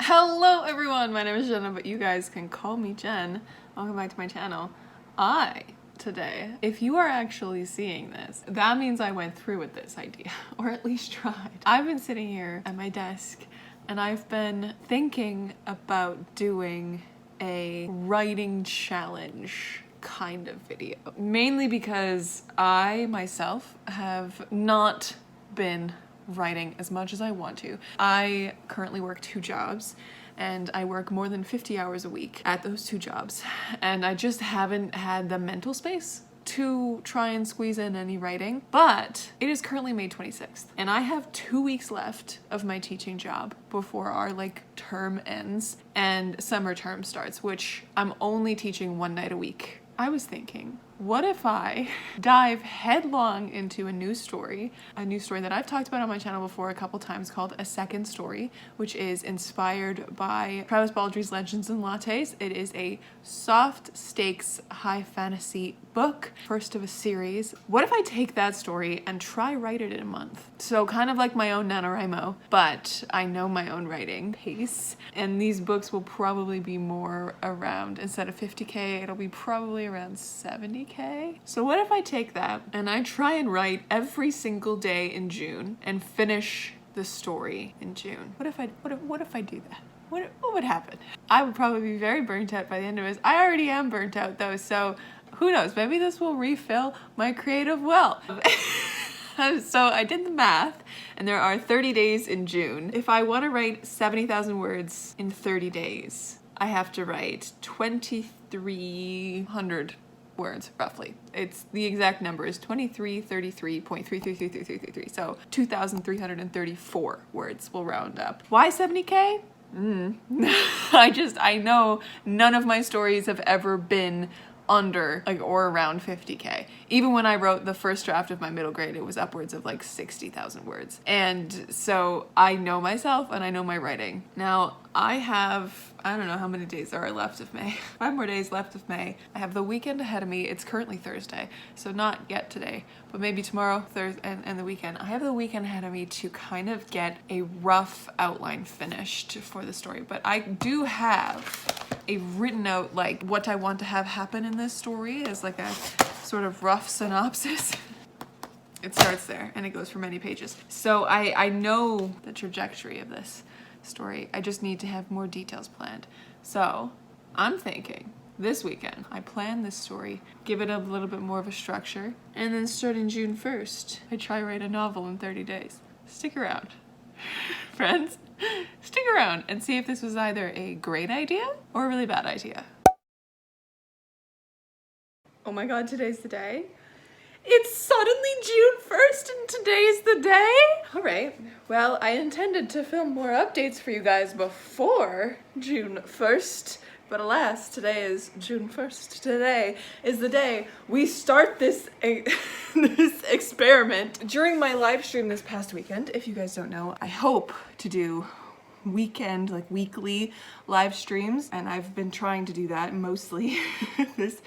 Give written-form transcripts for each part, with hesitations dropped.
Hello everyone, my name is Jenna, but you guys can call me Jen. Welcome back to my channel. Today, if you are actually seeing this, that means I went through with this idea, or at least tried. I've been sitting here at my desk and I've been thinking about doing a writing challenge kind of video. Mainly because I myself have not been writing as much as I want to. I currently work 2 jobs and I work more than 50 hours a week at those 2 jobs, and I just haven't had the mental space to try and squeeze in any writing. But it is currently May 26th and I have 2 weeks left of my teaching job before our term ends and summer term starts, which I'm only teaching 1 night a week. I was thinking, what if I dive headlong into a new story that I've talked about on my channel before a couple times, called A Second Story, which is inspired by Travis Baldry's Legends and Lattes. It is a soft stakes high fantasy book, first of a series. What if I take that story and try write it in a month? So kind of like my own NaNoWriMo, but I know my own writing pace, and these books will probably be more around, instead of 50k, it'll be probably around 70k. So what if I take that and I try and write every single day in June and finish the story in June? What if I do that? What would happen? I would probably be very burnt out by the end of it. I already am burnt out though, so who knows? Maybe this will refill my creative well. So I did the math, and there are 30 days in June. If I want to write 70,000 words in 30 days, I have to write 2,300 words, roughly. It's the exact number is 2333.3333333. So 2,334 words will round up. Why 70k? I know none of my stories have ever been under or around 50k. Even when I wrote the first draft of my middle grade, it was upwards of 60,000 words. And so I know myself and I know my writing. Now I don't know how many days there are left of May. 5 more days left of May. I have the weekend ahead of me. It's currently Thursday, so not yet today, but maybe tomorrow, Thursday, and the weekend. I have the weekend ahead of me to kind of get a rough outline finished for the story, but I do have a written out what I want to have happen in this story as a sort of rough synopsis. It starts there and it goes for many pages. So I know the trajectory of this story. I just need to have more details planned. So I'm thinking this weekend I plan this story, give it a little bit more of a structure, and then starting June 1st, I try write a novel in 30 days. Stick around. Friends, stick around and see if this was either a great idea or a really bad idea. Oh my god, today's the day. It's suddenly June 1st and today's the day? All right, well, I intended to film more updates for you guys before June 1st, but alas, today is June 1st. Today is the day we start this experiment. During my live stream this past weekend, if you guys don't know, I hope to do weekly live streams, and I've been trying to do that mostly these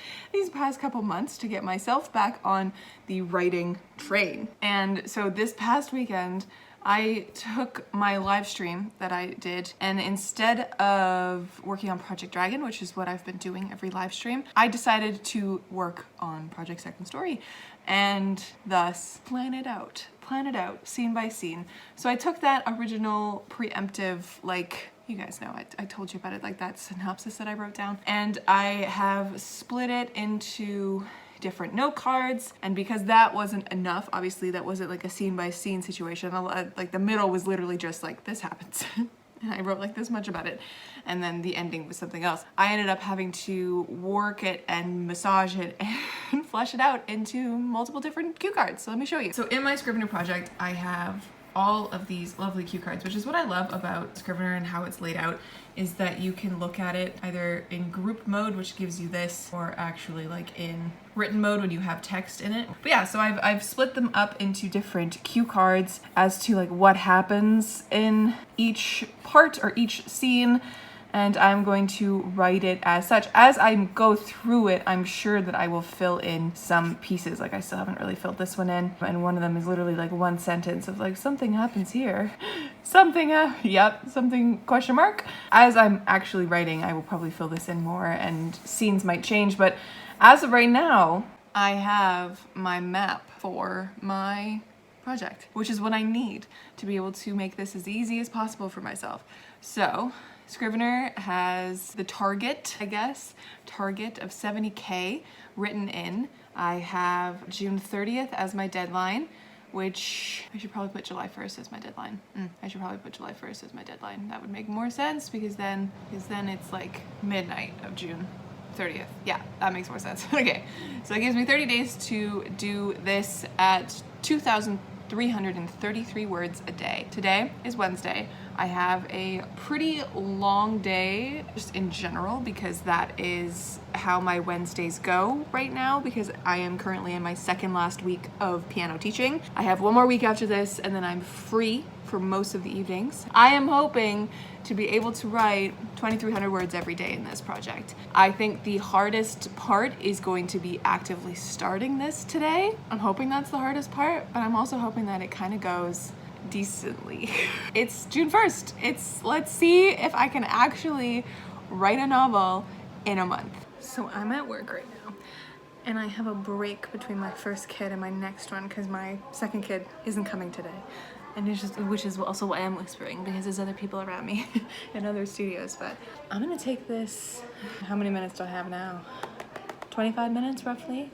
past couple months to get myself back on the writing train. And so this past weekend I took my live stream that I did, and instead of working on Project Dragon, which is what I've been doing every live stream, I decided to work on Project Second Story and thus plan it out scene by scene. So I took that original preemptive, you guys know, I told you about it, that synopsis that I wrote down, and I have split it into different note cards, and because that wasn't enough, obviously that wasn't a scene by scene situation, the middle was literally just this happens. And I wrote this much about it, and then the ending was something else. I ended up having to work it and massage it and flesh it out into multiple different cue cards. So let me show you. So in my Scrivener project, I have all of these lovely cue cards, which is what I love about Scrivener and how it's laid out, is that you can look at it either in group mode, which gives you this, or actually in written mode when you have text in it. But yeah, so I've split them up into different cue cards as to what happens in each part or each scene, and I'm going to write it as such. As I go through it, I'm sure that I will fill in some pieces. Like I still haven't really filled this one in, and one of them is literally like one sentence of like, something happens here. Something question mark. As I'm actually writing, I will probably fill this in more and scenes might change, but as of right now, I have my map for my project, which is what I need to be able to make this as easy as possible for myself. So Scrivener has the target, I guess, target of 70K written in. I have June 30th as my deadline, which I should probably put July 1st as my deadline. I should probably put July 1st as my deadline. That would make more sense because then it's like midnight of June 30th. Yeah, that makes more sense. Okay, so that gives me 30 days to do this at 2,333 words a day. Today is Wednesday. I have a pretty long day just in general because that is how my Wednesdays go right now, because I am currently in my second last week of piano teaching. I have one more week after this and then I'm free for most of the evenings. I am hoping to be able to write 2,300 words every day in this project. I think the hardest part is going to be actively starting this today. I'm hoping that's the hardest part, but I'm also hoping that it kind of goes decently. It's June 1st. Let's see if I can actually write a novel in a month. So I'm at work right now and I have a break between my first kid and my next one because my second kid isn't coming today. And which is also why I'm whispering, because there's other people around me in other studios. But I'm gonna take this, how many minutes do I have now? 25 minutes roughly.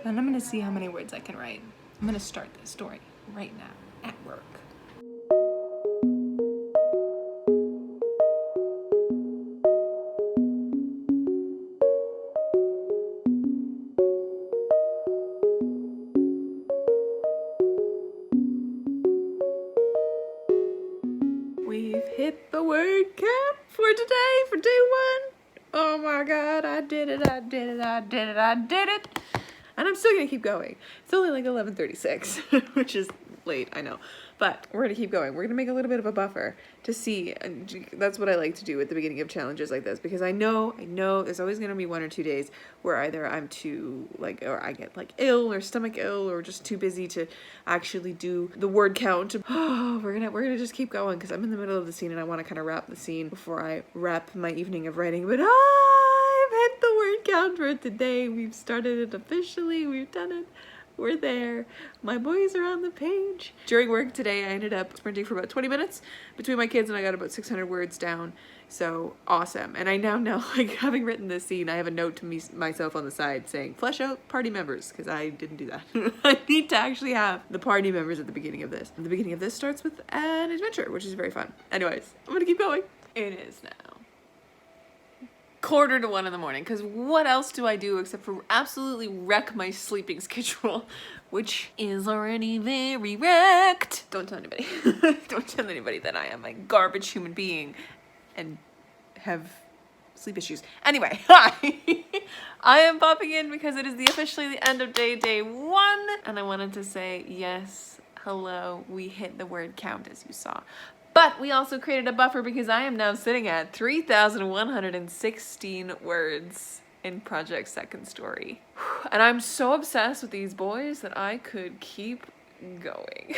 And I'm gonna see how many words I can write. I'm gonna start this story right now at work. We've hit the word cap for today, for day one. Oh my God, I did it. And I'm still gonna keep going. It's only like 11:36, which is late, I know. But we're gonna keep going. We're gonna make a little bit of a buffer to see. And that's what I like to do at the beginning of challenges like this, because I know there's always gonna be 1 or 2 days where either I'm too or I get ill or stomach ill or just too busy to actually do the word count. Oh, we're gonna just keep going because I'm in the middle of the scene and I want to kind of wrap the scene before I wrap my evening of writing. But I've hit the word count for today. We've started it officially. We've done it. We're there. My boys are on the page. During work today, I ended up sprinting for about 20 minutes between my kids and I got about 600 words down. So awesome. And I now know, having written this scene, I have a note to myself on the side saying, flesh out party members, because I didn't do that. I need to actually have the party members at the beginning of this. And the beginning of this starts with an adventure, which is very fun. Anyways, I'm gonna keep going. It is now 1:45 in the morning, because what else do I do except for absolutely wreck my sleeping schedule, which is already very wrecked. Don't tell anybody. Don't tell anybody that I am a garbage human being and have sleep issues. Anyway, hi! I am popping in because it is officially the end of day one, and I wanted to say yes, hello, we hit the word count as you saw. But we also created a buffer because I am now sitting at 3,116 words in Project Second Story. And I'm so obsessed with these boys that I could keep going.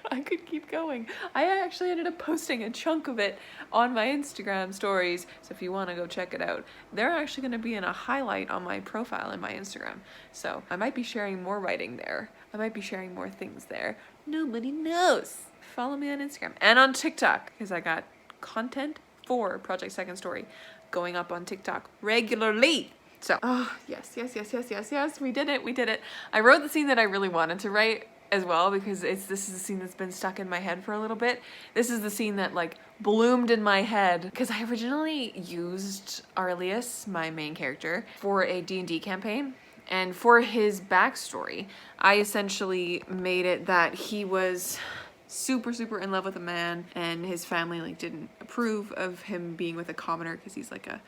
I could keep going. I actually ended up posting a chunk of it on my Instagram stories, so if you want to go check it out, they're actually going to be in a highlight on my profile in my Instagram. So I might be sharing more writing there. I might be sharing more things there. Nobody knows. Follow me on Instagram and on TikTok, because I got content for Project Second Story going up on TikTok regularly. So, oh, yes, we did it. I wrote the scene that I really wanted to write as well, because this is a scene that's been stuck in my head for a little bit. This is the scene that bloomed in my head, because I originally used Arlius, my main character, for a D&D campaign. And for his backstory, I essentially made it that he was super in love with a man, and his family didn't approve of him being with a commoner because he's a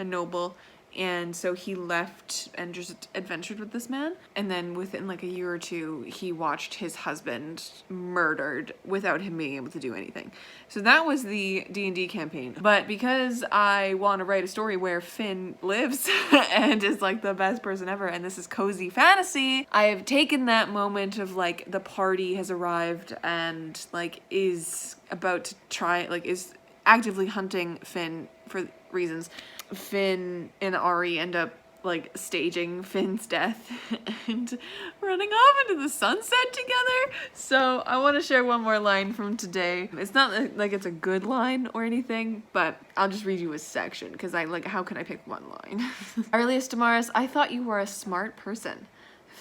noble And so he left and just adventured with this man. And then within like a year or two, he watched his husband murdered without him being able to do anything. So that was the D&D campaign. But because I want to write a story where Finn lives and is like the best person ever, and this is cozy fantasy, I have taken that moment of like the party has arrived and like is about to try, like is actively hunting Finn for reasons. Finn and Ari end up like staging Finn's death and running off into the sunset together. So I want to share one more line from today. It's not like it's a good line or anything, but I'll just read you a section because I like, how can I pick one line? Earliest Damaris, I thought you were a smart person.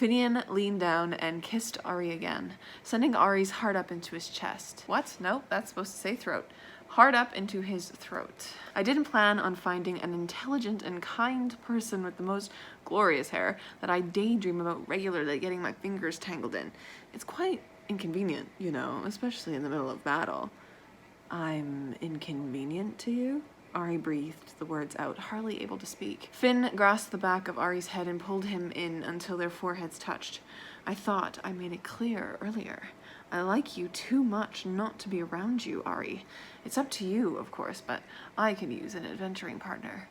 Finian leaned down and kissed Ari again, sending Ari's heart up into his chest. What? No, that's supposed to say throat. Hard up into his throat. I didn't plan on finding an intelligent and kind person with the most glorious hair that I daydream about regularly getting my fingers tangled in. It's quite inconvenient, you know, especially in the middle of battle. I'm inconvenient to you? Ari breathed the words out, hardly able to speak. Finn grasped the back of Ari's head and pulled him in until their foreheads touched. I thought I made it clear earlier. I like you too much not to be around you, Ari. It's up to you, of course, but I could use an adventuring partner.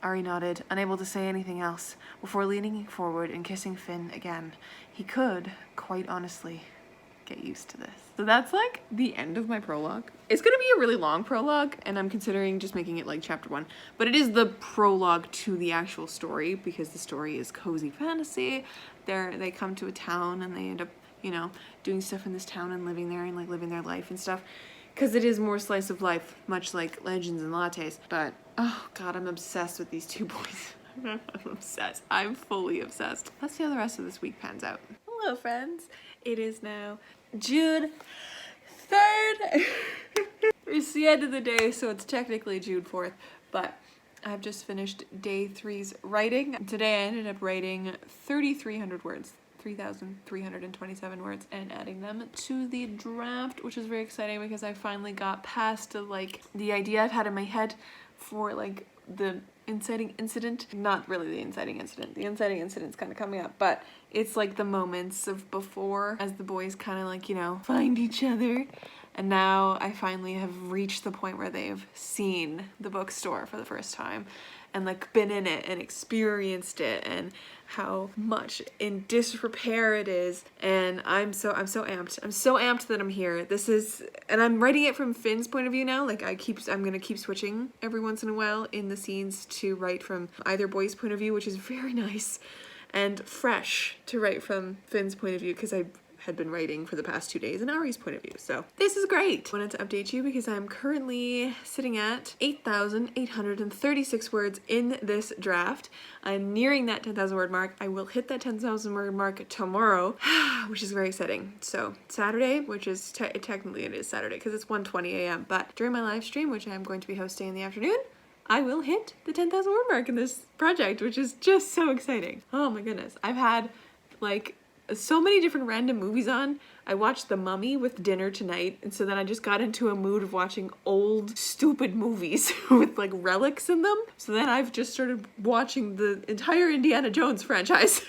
Ari nodded, unable to say anything else, before leaning forward and kissing Finn again. He could, quite honestly, get used to this. So that's like the end of my prologue. It's gonna be a really long prologue, and I'm considering just making it like chapter 1, but it is the prologue to the actual story because the story is cozy fantasy. They come to a town and they end up, you know, doing stuff in this town and living there and like living their life and stuff. Because it is more slice of life, much like Legends and Lattes. But, oh god, I'm obsessed with these two boys. I'm obsessed. I'm fully obsessed. Let's see how the rest of this week pans out. Hello, friends. It is now June 3rd. It's the end of the day, so it's technically June 4th. But I've just finished day 3's writing. Today I ended up writing 3,300 words. 3,327 words and adding them to the draft, which is very exciting because I finally got past like the idea I've had in my head for like the inciting incident. Not really the inciting incident. The inciting incident's kind of coming up, but it's like the moments of before as the boys kind of like, you know, find each other. And now I finally have reached the point where they've seen the bookstore for the first time and like been in it and experienced it and how much in disrepair it is. And I'm so amped. I'm so amped that I'm here. This is, and I'm writing it from Finn's point of view now. Like I'm gonna keep switching every once in a while in the scenes to write from either boy's point of view, which is very nice and fresh to write from Finn's point of view because I had been writing for the past 2 days in Ari's point of view. So this is great. I wanted to update you because I'm currently sitting at 8,836 words in this draft. I'm nearing that 10,000 word mark. I will hit that 10,000 word mark tomorrow, which is very exciting. So Saturday, which is technically it is Saturday because it's 1:20 a.m. But during my live stream, which I'm going to be hosting in the afternoon, I will hit the 10,000 word mark in this project, which is just so exciting. Oh my goodness. I've had like so many different random movies on. I watched The Mummy with dinner tonight, and so then I just got into a mood of watching old, stupid movies with like relics in them. So then I've just started watching the entire Indiana Jones franchise.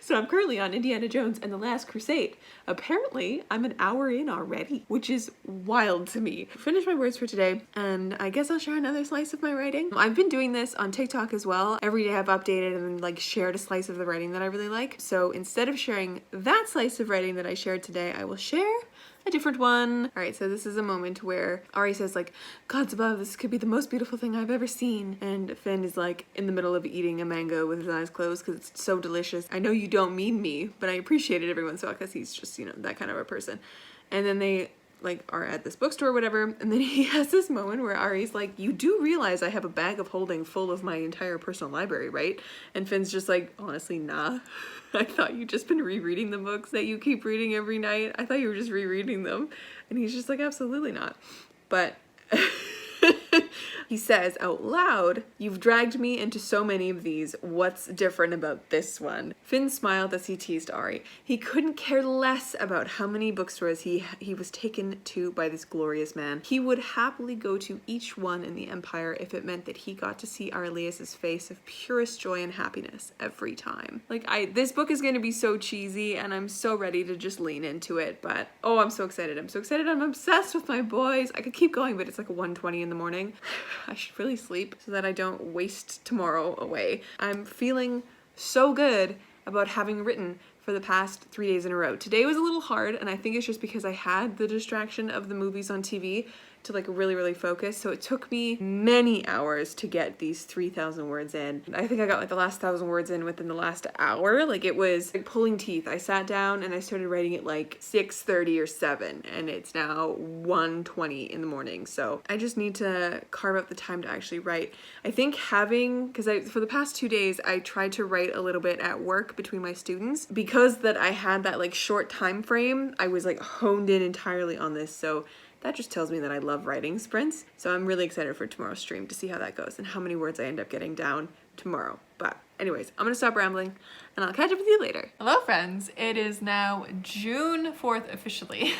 So I'm currently on Indiana Jones and the Last Crusade. Apparently, I'm an hour in already, which is wild to me. Finished my words for today, and I guess I'll share another slice of my writing. I've been doing this on TikTok as well. Every day I've updated and like shared a slice of the writing that I really like. So instead of sharing that slice of writing that I shared today, I will share a different one. All right, so this is a moment where Ari says like, "Gods above, this could be the most beautiful thing I've ever seen." And Finn is like in the middle of eating a mango with his eyes closed because it's so delicious. I know you don't mean me, but I appreciate it every once in a while because he's just, you know, that kind of a person. And then they like are at this bookstore or whatever, and then he has this moment where Ari's like, "You do realize I have a bag of holding full of my entire personal library, right?" And Finn's just like, "Honestly, nah. I thought you'd just been rereading the books that you keep reading every night. I thought you were just rereading them." And he's just like, "Absolutely not." But He says out loud, "You've dragged me into so many of these. What's different about this one?" Finn smiled as he teased Ari. He couldn't care less about how many bookstores he was taken to by this glorious man. He would happily go to each one in the Empire if it meant that he got to see Arlias's face of purest joy and happiness every time. Like, this book is going to be so cheesy, and I'm so ready to just lean into it, but oh, I'm so excited. I'm so excited. I'm obsessed with my boys. I could keep going, but it's like 1:20 in the morning. I should really sleep so that I don't waste tomorrow away. I'm feeling so good about having written for the past 3 days in a row. Today was a little hard, and I think it's just because I had the distraction of the movies on TV to like really focus. So it took me many hours to get these 3,000 words in. I think I got like the last 1,000 words in within the last hour. Like, it was like pulling teeth. I sat down and I started writing at like 6:30 or 7, and it's now 1:20 in the morning. So I just need to carve out the time to actually write. I think because for the past 2 days, I tried to write a little bit at work between my students. Because that I had that like short time frame, I was like honed in entirely on this. So that just tells me that I love writing sprints. So I'm really excited for tomorrow's stream to see how that goes and how many words I end up getting down tomorrow. But anyways, I'm gonna stop rambling and I'll catch up with you later. Hello friends, it is now June 4th officially.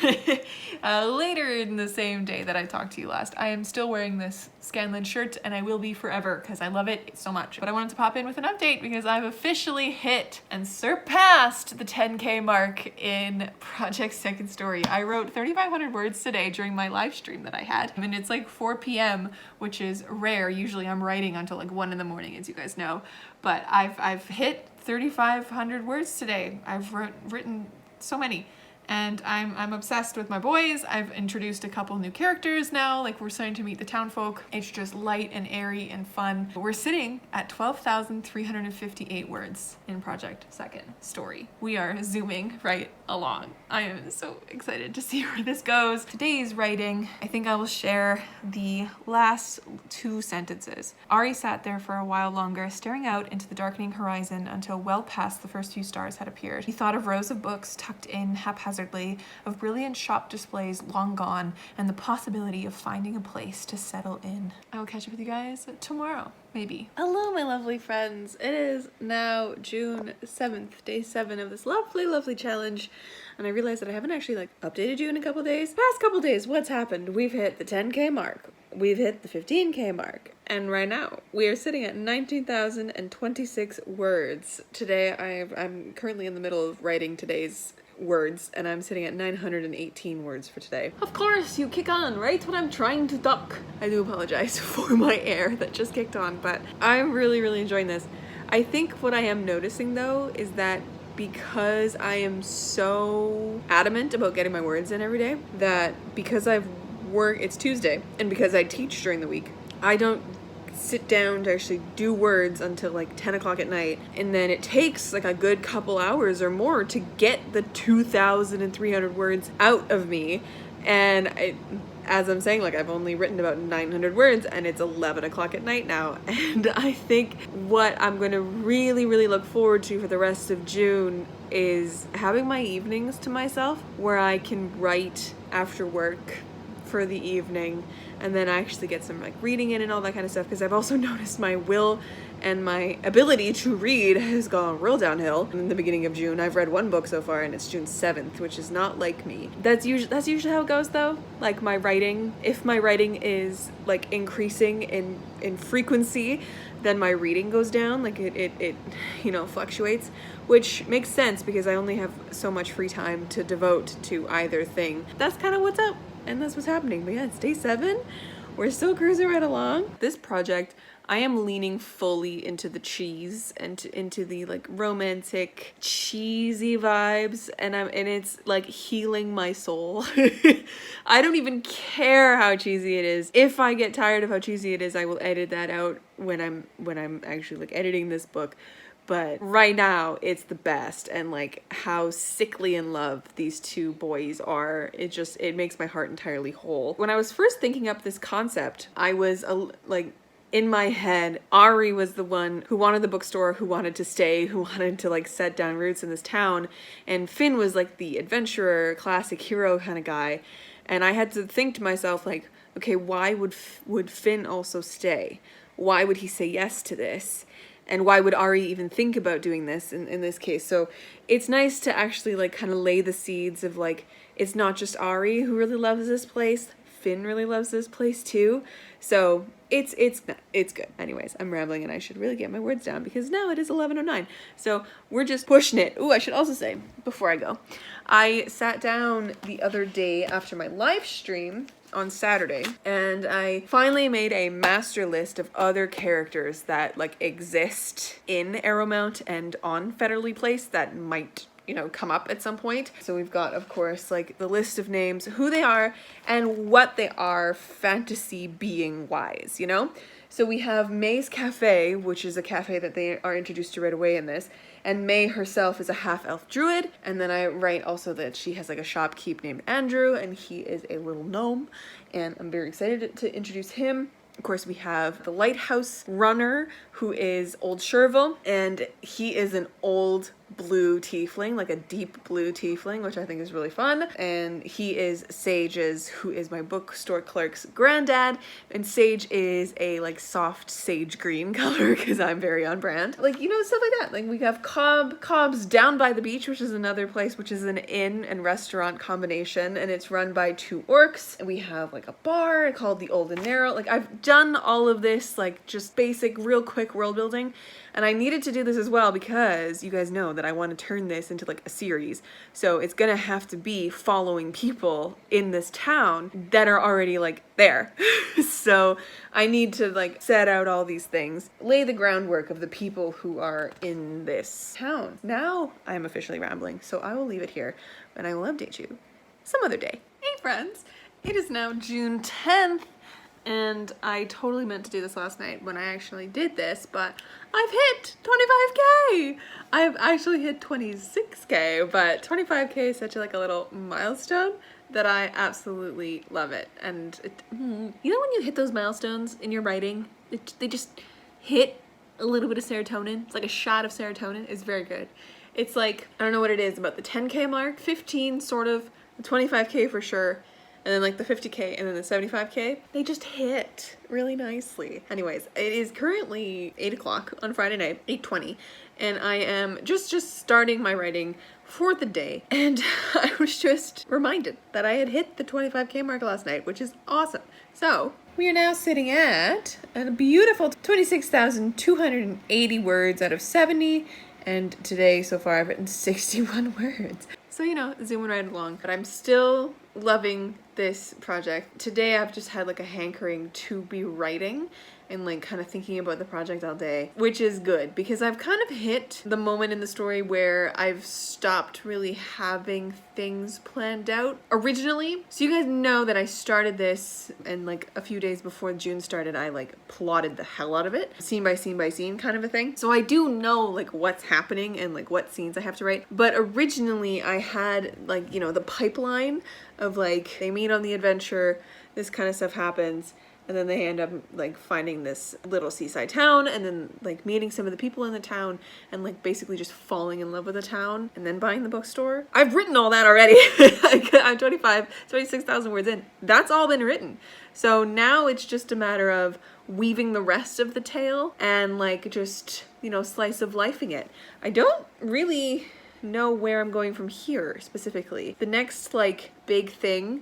Later in the same day that I talked to you last. I am still wearing this Scanlan shirt and I will be forever because I love it so much. But I wanted to pop in with an update because I've officially hit and surpassed the 10K mark in Project Second Story. I wrote 3,500 words today during my live stream that I had. I mean, it's like 4 p.m, which is rare. Usually I'm writing until like 1 in the morning, as you guys know. But I've hit 3,500 words today. I've written so many. And I'm obsessed with my boys. I've introduced a couple new characters now, like we're starting to meet the town folk. It's just light and airy and fun. We're sitting at 12,358 words in Project Second Story. We are zooming right along. I am so excited to see where this goes. Today's writing, I think I will share the last 2 sentences. Ari sat there for a while longer, staring out into the darkening horizon until well past the first few stars had appeared. He thought of rows of books tucked in haphazardly, of brilliant shop displays long gone, and the possibility of finding a place to settle in. I will catch up with you guys tomorrow, maybe. Hello, my lovely friends. It is now June 7th, day 7 of this lovely challenge. And I realized that I haven't actually like updated you in a couple days. Past couple days, what's happened? We've hit the 10K mark. We've hit the 15K mark. And right now, we are sitting at 19,026 words. Today, I'm currently in the middle of writing today's words, and I'm sitting at 918 words for today. Of course, you kick on right when I'm trying to duck. I do apologize for my air that just kicked on, but I'm really enjoying this. I think what I am noticing though is that because I am so adamant about getting my words in every day, that because it's Tuesday, and because I teach during the week, I don't sit down to actually do words until like 10 o'clock at night, and then it takes like a good couple hours or more to get the 2,300 words out of me. And as I'm saying, like, I've only written about 900 words and it's 11 o'clock at night now. And I think what I'm going to really look forward to for the rest of June is having my evenings to myself where I can write after work for the evening and then actually get some like reading in and all that kind of stuff, because I've also noticed my will and my ability to read has gone real downhill. In the beginning of June, I've read 1 book so far, and it's June 7th, which is not like me. That's usually how it goes though. Like my writing, if my writing is like increasing in frequency, then my reading goes down. Like it fluctuates, which makes sense because I only have so much free time to devote to either thing. That's kind of what's up, and that's what's happening. But yeah, it's day 7. We're still cruising right along. This project, I am leaning fully into the cheese and into the like romantic cheesy vibes, and it's like healing my soul. I don't even care how cheesy it is. If I get tired of how cheesy it is, I will edit that out when I'm actually like editing this book. But right now it's the best, and like how sickly in love these 2 boys are, it makes my heart entirely whole. When I was first thinking up this concept, I was in my head, Ari was the one who wanted the bookstore, who wanted to stay, who wanted to like set down roots in this town, and Finn was like the adventurer, classic hero kind of guy. And I had to think to myself, like, okay, why would Finn also stay? Why would he say yes to this? And why would Ari even think about doing this in this case? So it's nice to actually like kind of lay the seeds of like, it's not just Ari who really loves this place. Finn really loves this place too. So it's good. Anyways, I'm rambling and I should really get my words down because now it is 11:09. So we're just pushing it. Ooh, I should also say before I go, I sat down the other day after my live stream on Saturday and I finally made a master list of other characters that like exist in Arrowmount and on Federally Place that might, you know, come up at some point. So we've got, of course, like the list of names, who they are and what they are fantasy being wise, you know? So we have May's Cafe, which is a cafe that they are introduced to right away in this. And May herself is a half-elf druid. And then I write also that she has like a shopkeep named Andrew and he is a little gnome. And I'm very excited to introduce him. Of course, we have the lighthouse runner, who is Old Sherville, and he is an old blue tiefling, like a deep blue tiefling, which I think is really fun. And he is Sage's, who is my bookstore clerk's granddad, and Sage is a like soft sage green color because I'm very on brand. Like, you know, stuff like that. Like we have Cobb's Down by the Beach, which is another place, which is an inn and restaurant combination, and it's run by 2 orcs. And we have like a bar called the Old and Narrow. Like I've done all of this, like just basic, real quick world building. And I needed to do this as well because you guys know that I want to turn this into like a series. So it's gonna have to be following people in this town that are already like there. So I need to like set out all these things, lay the groundwork of the people who are in this town. Now I am officially rambling, so I will leave it here and I will update you some other day. Hey friends, it is now June 10th. And I totally meant to do this last night when I actually did this, but I've hit 25K! I've actually hit 26K, but 25K is such a little milestone that I absolutely love it. And you know when you hit those milestones in your writing, they just hit a little bit of serotonin. It's like a shot of serotonin. It's very good. It's like, I don't know what it is, about the 10K mark, 15 sort of, the 25K for sure. And then like the 50K and then the 75K, they just hit really nicely. Anyways, it is currently 8 o'clock on Friday night, 8:20, and I am just starting my writing for the day. And I was just reminded that I had hit the 25K mark last night, which is awesome. So we are now sitting at a beautiful 26,280 words out of 70. And today so far I've written 61 words. So, you know, zooming right along, but I'm still loving this project. Today I've just had like a hankering to be writing and like kind of thinking about the project all day, which is good because I've kind of hit the moment in the story where I've stopped really having things planned out originally. So you guys know that I started this and like a few days before June started, I like plotted the hell out of it, scene by scene by scene kind of a thing. So I do know like what's happening and like what scenes I have to write. But originally I had like, you know, the pipeline of like they meet on the adventure, this kind of stuff happens, and then they end up like finding this little seaside town and then like meeting some of the people in the town and like basically just falling in love with the town and then buying the bookstore. I've written all that already. I'm 26,000 words in. That's all been written. So now it's just a matter of weaving the rest of the tale and like just, you know, slice of lifing it. I don't really know where I'm going from here specifically. The next like big thing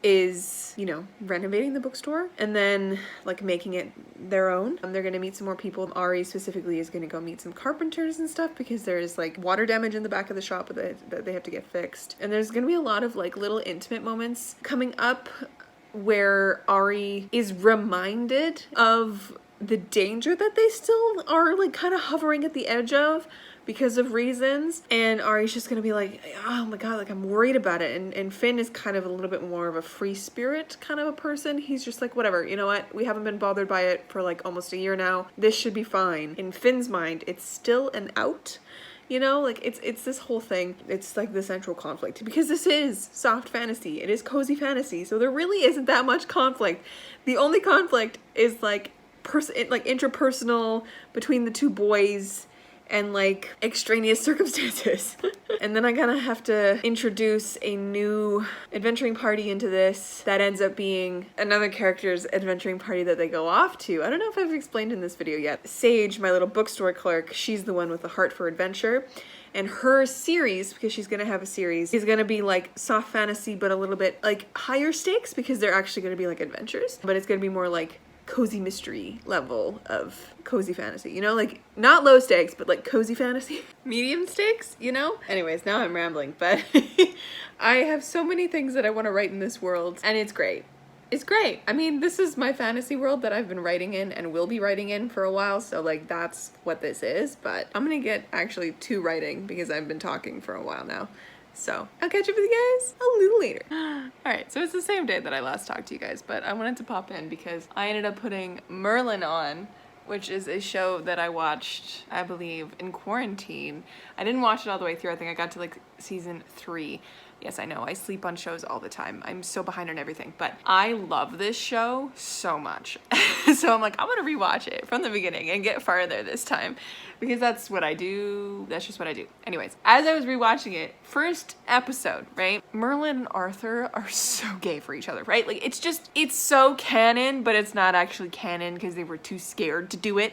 is, you know, renovating the bookstore and then like making it their own. They're gonna meet some more people. Ari specifically is gonna go meet some carpenters and stuff because there's like water damage in the back of the shop that they have to get fixed. And there's gonna be a lot of like little intimate moments coming up where Ari is reminded of the danger that they still are like kind of hovering at the edge of because of reasons, and Ari's just gonna be like, oh my god, like I'm worried about it. And Finn is kind of a little bit more of a free spirit kind of a person. He's just like, whatever, you know what, we haven't been bothered by it for like almost a year now, this should be fine. In Finn's mind, it's still an out, you know, like it's this whole thing. It's like the central conflict because this is soft fantasy, it is cozy fantasy, so there really isn't that much conflict. The only conflict is like interpersonal between the two boys and like extraneous circumstances. And then I kind of have to introduce a new adventuring party into this that ends up being another character's adventuring party that they go off to. I don't know if I've explained in this video yet. Sage, my little bookstore clerk, she's the one with the heart for adventure. And her series, because she's gonna have a series, is gonna be like soft fantasy, but a little bit like higher stakes because they're actually gonna be like adventures. But it's gonna be more like cozy mystery level of cozy fantasy, you know, like not low stakes, but like cozy fantasy, medium stakes, you know? Anyways, now I'm rambling, but I have so many things that I want to write in this world, and it's great. It's great. I mean, this is my fantasy world that I've been writing in and will be writing in for a while, so like that's what this is, but I'm gonna get actually to writing because I've been talking for a while now. So I'll catch up with you guys a little later. Alright, so it's the same day that I last talked to you guys, but I wanted to pop in because I ended up putting Merlin on, which is a show that I watched, I believe, in quarantine. I didn't watch it all the way through. I think I got to like season 3. Yes, I know, I sleep on shows all the time. I'm so behind on everything, but I love this show so much. So I'm like, I'm gonna rewatch it from the beginning and get farther this time because that's what I do. That's just what I do. Anyways, as I was rewatching it, first episode, right? Merlin and Arthur are so gay for each other, right? Like it's so canon, but it's not actually canon because they were too scared to do it.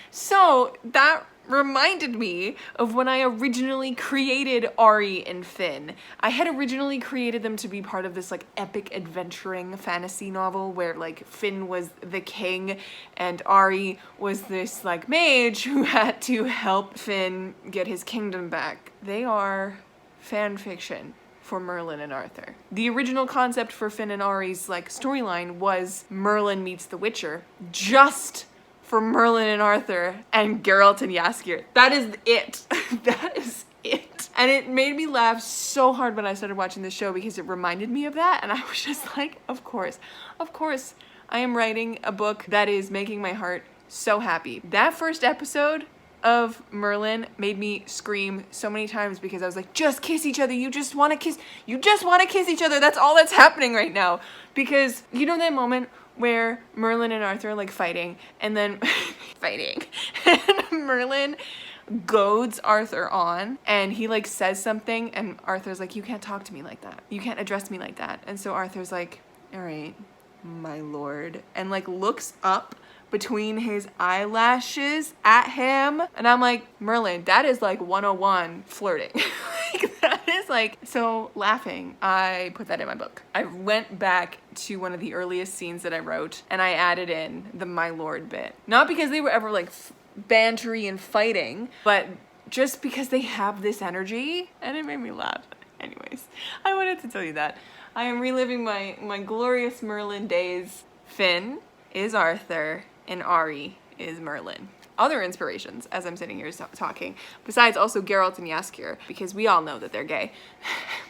So that reminded me of when I originally created Ari and Finn. I had originally created them to be part of this like epic adventuring fantasy novel where like Finn was the king and Ari was this like mage who had to help Finn get his kingdom back. They are fan fiction for Merlin and Arthur. The original concept for Finn and Ari's like storyline was Merlin meets the Witcher, just for Merlin and Arthur and Geralt and Jaskier. That is it. That is it. And it made me laugh so hard when I started watching this show because it reminded me of that, and I was just like, of course, I am writing a book that is making my heart so happy. That first episode of Merlin made me scream so many times because I was like, just kiss each other. You just want to kiss each other. That's all that's happening right now. Because you know that moment where Merlin and Arthur are like fighting and then and Merlin goads Arthur on and he like says something and Arthur's like, you can't talk to me like that. You can't address me like that. And so Arthur's like, all right, my lord, and like looks up between his eyelashes at him. And I'm like, Merlin, that is like 101 flirting. Like that is like, so laughing. I put that in my book. I went back to one of the earliest scenes that I wrote and I added in the my lord bit. Not because they were ever like bantery and fighting, but just because they have this energy and it made me laugh. Anyways, I wanted to tell you that. I am reliving my glorious Merlin days. Finn is Arthur and Ari is Merlin. Other inspirations as I'm sitting here talking, besides also Geralt and Jaskier, because we all know that they're gay.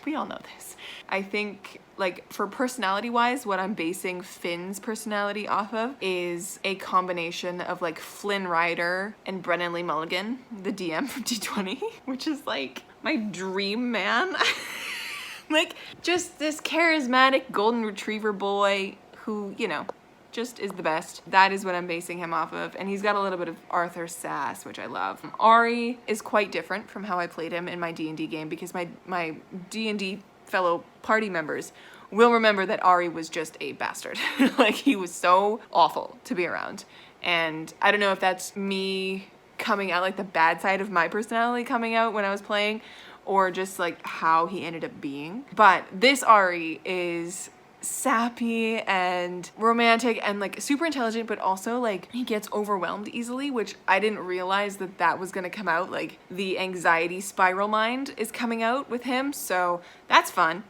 We all know this. I think like for personality wise, what I'm basing Finn's personality off of is a combination of like Flynn Rider and Brennan Lee Mulligan, the DM from D20, which is like my dream man. Like just this charismatic golden retriever boy who, you know, just is the best. That is what I'm basing him off of. And he's got a little bit of Arthur sass, which I love. Ari is quite different from how I played him in my D&D game because my D&D fellow party members will remember that Ari was just a bastard. Like he was so awful to be around. And I don't know if that's me coming out, like the bad side of my personality coming out when I was playing, or just like how he ended up being. But this Ari is sappy and romantic and like super intelligent, but also like he gets overwhelmed easily, which I didn't realize that was gonna come out. Like the anxiety spiral mind is coming out with him, so that's fun.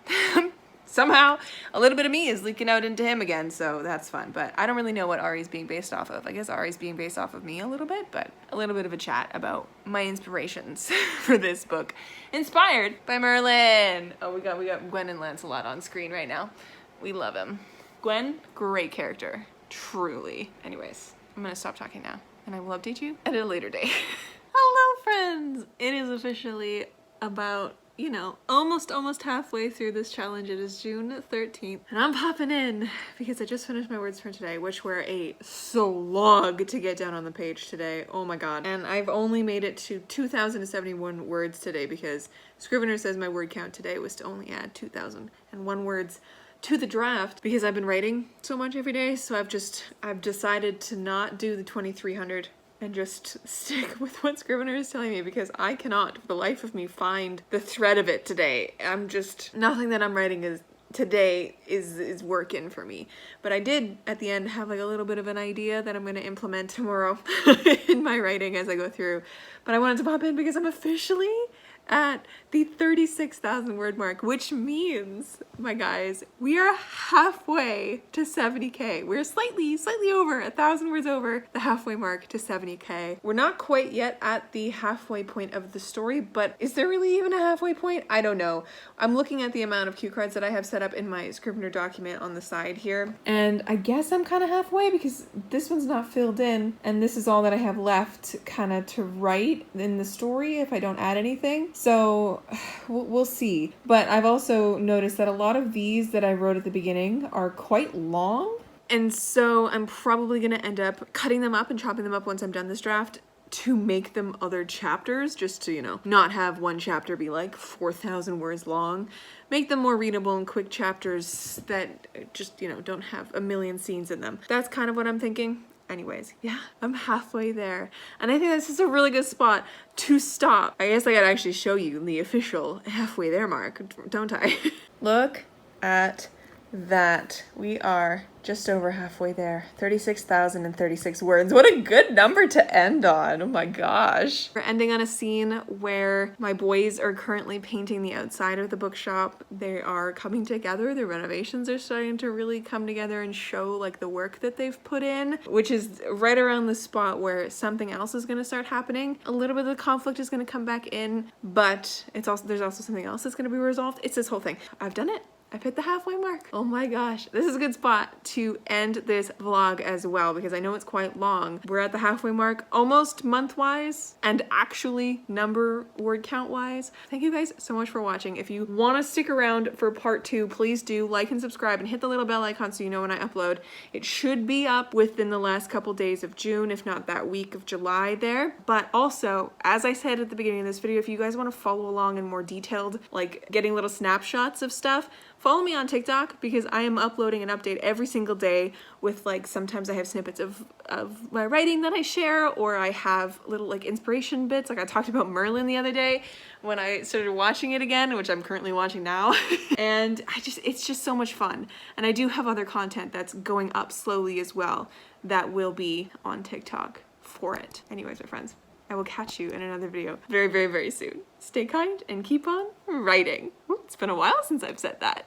Somehow a little bit of me is leaking out into him again, so that's fun. But I don't really know what Ari's being based off of. I guess Ari's being based off of me a little bit, but a little bit of a chat about my inspirations for this book. Inspired by Merlin. Oh, we got Gwen and Lancelot on screen right now. We love him. Gwen, great character. Truly. Anyways, I'm gonna stop talking now, and I will update you at a later date. Hello, friends! It is officially about you know, almost halfway through this challenge. It is June 13th and I'm popping in because I just finished my words for today, which were a slog to get down on the page today. Oh my god. And I've only made it to 2,071 words today because Scrivener says my word count today was to only add 2,001 words to the draft because I've been writing so much every day. So I've decided to not do the 2,300 and just stick with what Scrivener is telling me because I cannot for the life of me find the thread of it today. Nothing that I'm writing today is working for me. But I did at the end have like a little bit of an idea that I'm going to implement tomorrow in my writing as I go through. But I wanted to pop in because I'm officially at the 36,000 word mark, which means, my guys, we are halfway to 70K. We're slightly over, 1,000 words over the halfway mark to 70K. We're not quite yet at the halfway point of the story, but is there really even a halfway point? I don't know. I'm looking at the amount of cue cards that I have set up in my Scrivener document on the side here, and I guess I'm kind of halfway because this one's not filled in, and this is all that I have left kind of to write in the story if I don't add anything. So we'll see. But I've also noticed that a lot of these that I wrote at the beginning are quite long. And so I'm probably going to end up cutting them up and chopping them up once I'm done this draft to make them other chapters, just to, you know, not have one chapter be like 4,000 words long. Make them more readable and quick chapters that just, you know, don't have a million scenes in them. That's kind of what I'm thinking. Anyways, yeah, I'm halfway there. And I think this is a really good spot to stop. I guess I gotta actually show you the official halfway there mark, don't I? Look at that. We are just over halfway there. 36,036 words. What a good number to end on. Oh my gosh. We're ending on a scene where my boys are currently painting the outside of the bookshop. They are coming together. The renovations are starting to really come together and show like the work that they've put in, which is right around the spot where something else is going to start happening. A little bit of the conflict is going to come back in, but there's also something else that's going to be resolved. It's this whole thing. I've done it. I've hit the halfway mark. Oh my gosh. This is a good spot to end this vlog as well because I know it's quite long. We're at the halfway mark, almost month-wise and actually number word count-wise. Thank you guys so much for watching. If you want to stick around for part 2, please do like and subscribe and hit the little bell icon so you know when I upload. It should be up within the last couple days of June, if not that week of July there. But also, as I said at the beginning of this video, if you guys want to follow along in more detailed, like getting little snapshots of stuff, follow me on TikTok because I am uploading an update every single day with like, sometimes I have snippets of my writing that I share, or I have little like inspiration bits. Like I talked about Merlin the other day when I started watching it again, which I'm currently watching now. And it's just so much fun. And I do have other content that's going up slowly as well that will be on TikTok for it. Anyways, my friends, I will catch you in another video very, very, very soon. Stay kind and keep on writing. Ooh, it's been a while since I've said that.